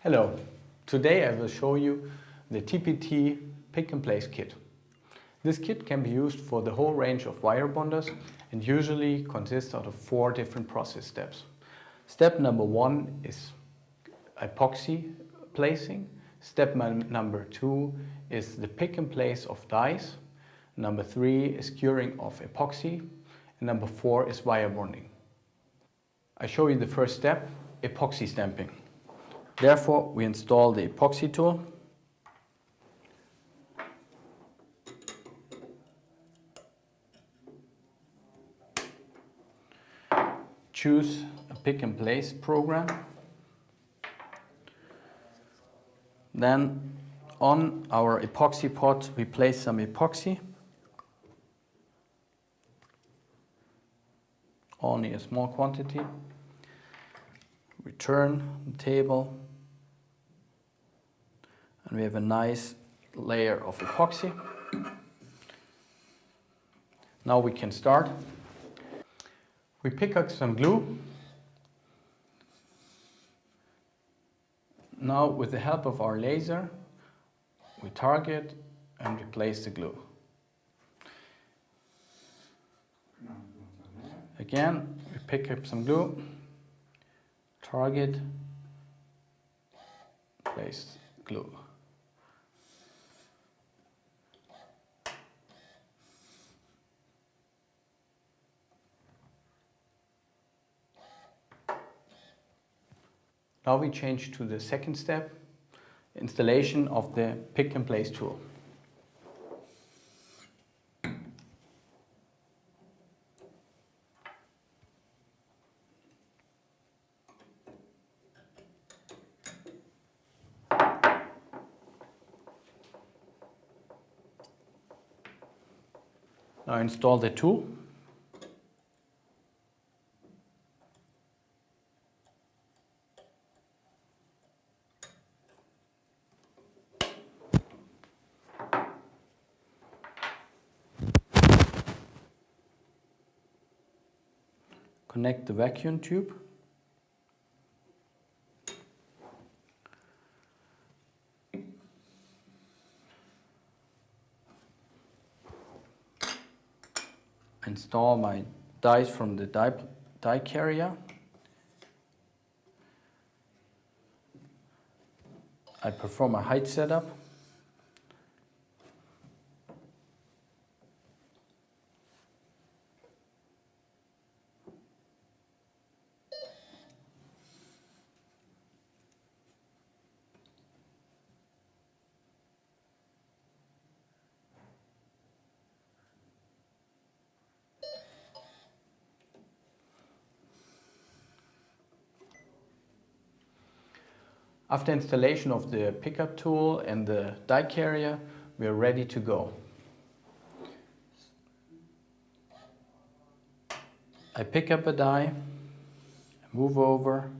Hello, today I will show you the TPT Pick and Place Kit. This kit can be used for the whole range of wire bonders and usually consists out of 4 different process steps. Step number 1 is epoxy placing. Step number 2 is the pick and place of dies. Number 3 is curing of epoxy. And number 4 is wire bonding. I show you the first step, epoxy stamping. Therefore, we install the epoxy tool. Choose a pick and place program. Then on our epoxy pot we place some epoxy. Only a small quantity. We turn the table and we have a nice layer of epoxy. Now we can start. We pick up some glue. Now with the help of our laser, we target and we place the glue. Again, we pick up some glue, target, place glue. Now we change to the second step, installation of the pick and place tool. Now install the tool. Connect the vacuum tube. Install my dies from the die carrier. I perform a height setup. After installation of the pickup tool and the die carrier, we are ready to go. I pick up a die, move over.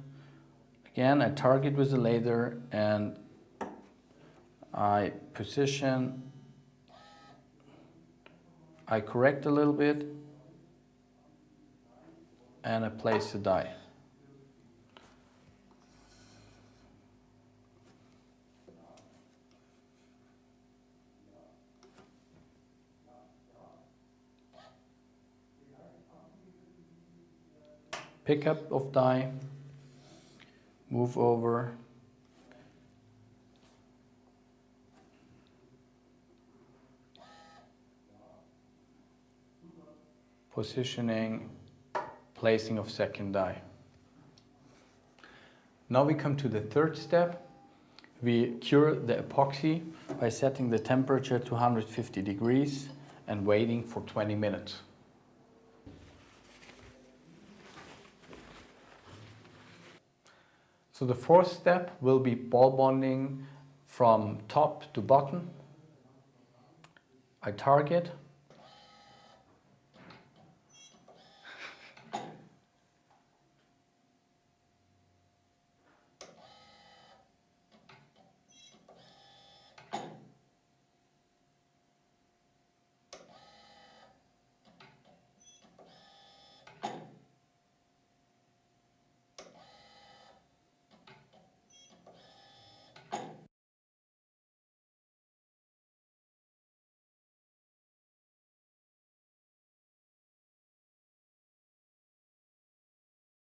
Again, I target with the laser and I position. I correct a little bit and I place the die. Pickup of die, move over, positioning, placing of second die. Now we come to the third step. We cure the epoxy by setting the temperature to 150 degrees and waiting for 20 minutes. So the fourth step will be ball bonding from top to bottom. I target